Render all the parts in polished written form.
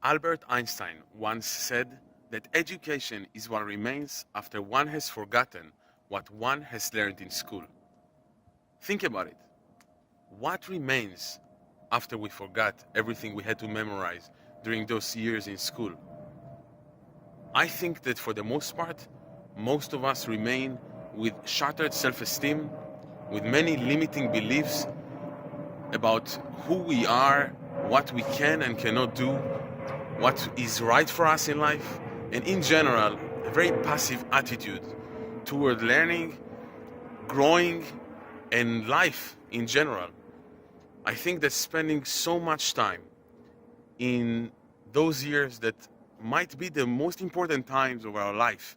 Albert Einstein once said that education is what remains after one has forgotten what one has learned in school. Think about it. What remains after we forgot everything we had to memorize during those years in school? I think that for the most part, most of us remain with shattered self esteem, with many limiting beliefs about who we are, what we can and cannot do, what is right for us in life, and in general, a very passive attitude toward learning, growing, and life in general. I think that spending so much time in those years that might be the most important times of our life,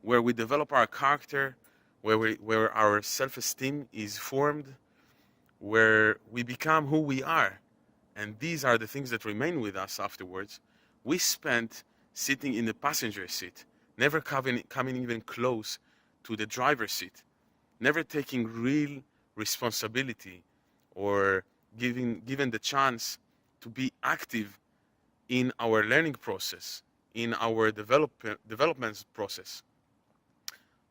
where we develop our character, where our self-esteem is formed, where we become who we are, and these are the things that remain with us afterwards. We spent sitting in the passenger seat, never coming even close to the driver's seat, never taking real responsibility or given the chance to be active in our learning process, in our development process.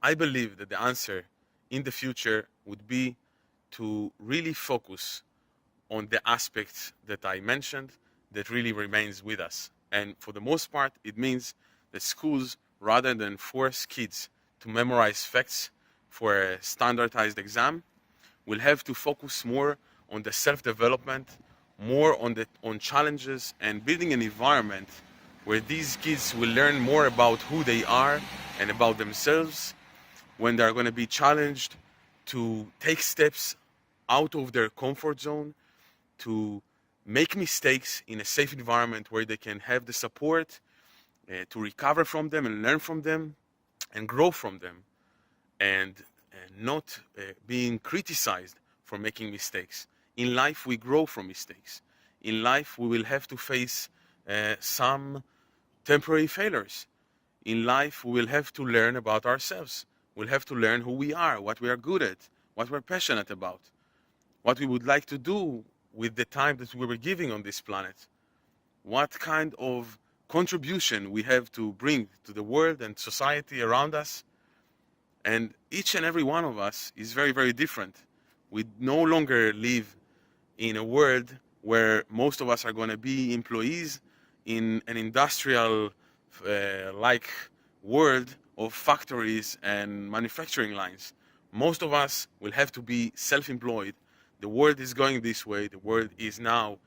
I believe that the answer in the future would be to really focus on the aspects that I mentioned that really remains with us. And for the most part, it means that schools, rather than force kids to memorize facts for a standardized exam, will have to focus more on the self-development, more on challenges, and building an environment where these kids will learn more about who they are and about themselves, when they're going to be challenged to take steps out of their comfort zone, to make mistakes in a safe environment where they can have the support to recover from them and learn from them and grow from them, and not being criticized for making mistakes. In life, we grow from mistakes. In life, we will have to face some temporary failures. In life, we will have to learn about ourselves. We'll have to learn who we are, what we are good at, what we're passionate about, what we would like to do with the time that we were giving on this planet, what kind of contribution we have to bring to the world and society around us. And each and every one of us is very, very different. We no longer live in a world where most of us are going to be employees in an industrial like world of factories and manufacturing lines. Most of us will have to be self-employed. The world is going this way. The world is now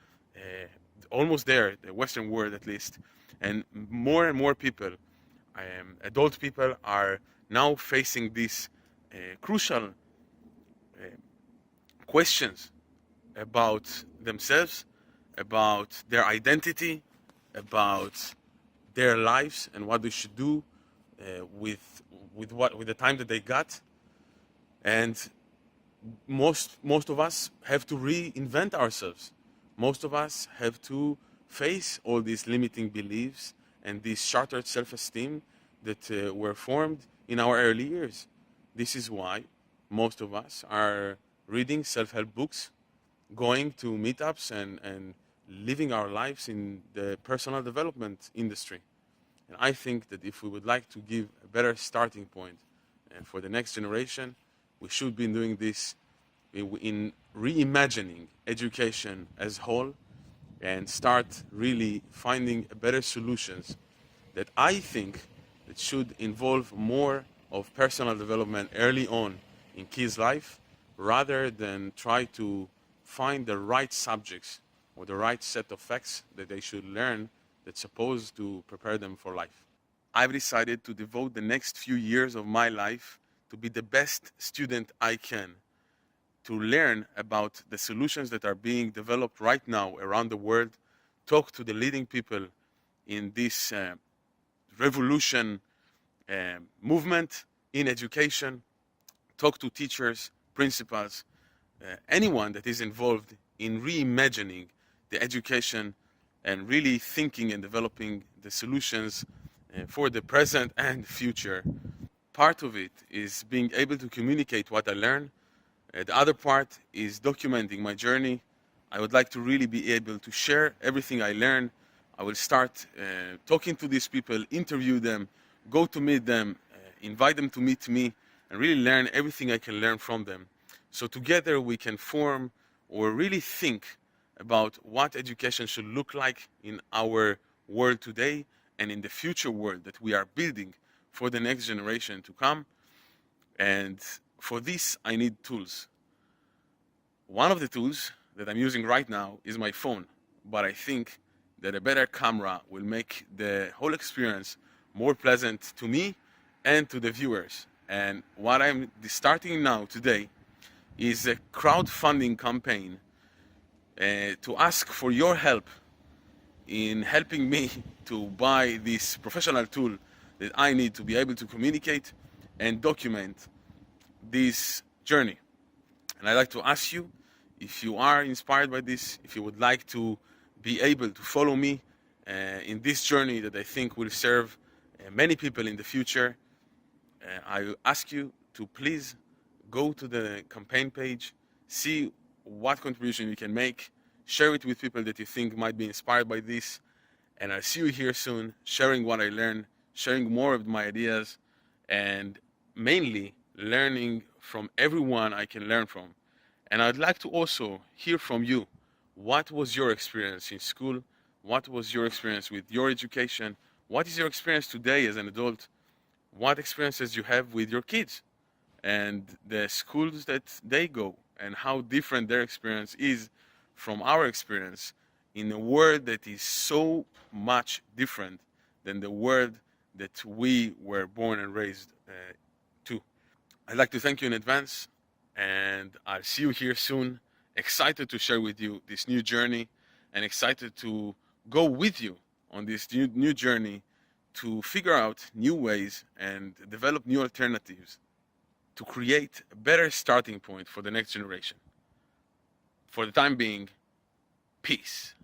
almost there, the Western world at least. And more people, adult people, are now facing these crucial questions about themselves, about their identity, about their lives and what they should do with the time that they got. And most of us have to reinvent ourselves. Most of us have to face all these limiting beliefs and this shattered self-esteem that were formed in our early years. This is why most of us are reading self-help books, going to meetups, and living our lives in the personal development industry. And I think that if we would like to give a better starting point for the next generation, we should be doing this in reimagining education as whole, and start really finding better solutions that I think that should involve more of personal development early on in kids' life, rather than try to find the right subjects or the right set of facts that they should learn that's supposed to prepare them for life. I've decided to devote the next few years of my life to be the best student I can, to learn about the solutions that are being developed right now around the world, talk to the leading people in this revolution movement in education, talk to teachers, principals, anyone that is involved in reimagining the education and really thinking and developing the solutions for the present and future. Part of it is being able to communicate what I learn. The other part is documenting my journey. I would like to really be able to share everything I learn. I will start talking to these people, interview them, go to meet them, invite them to meet me, and really learn everything I can learn from them. So together we can form or really think about what education should look like in our world today and in the future world that we are building for the next generation to come. And for this, I need tools. One of the tools that I'm using right now is my phone, but I think that a better camera will make the whole experience more pleasant to me and to the viewers. And what I'm starting now today is a crowdfunding campaign to ask for your help in helping me to buy this professional tool that I need to be able to communicate and document this journey. And I'd like to ask you, if you are inspired by this, if you would like to be able to follow me in this journey that I think will serve many people in the future, I ask you to please go to the campaign page, see what contribution you can make, share it with people that you think might be inspired by this, and I'll see you here soon, sharing what I learned, sharing more of my ideas, and mainly learning from everyone I can learn from. And I'd like to also hear from you. What was your experience in school? What was your experience with your education? What is your experience today as an adult? What experiences you have with your kids and the schools that they go, and how different their experience is from our experience in a world that is so much different than the world that we were born and raised to. I'd like to thank you in advance, and I'll see you here soon. Excited to share with you this new journey, and excited to go with you on this new journey to figure out new ways and develop new alternatives to create a better starting point for the next generation. For the time being, peace.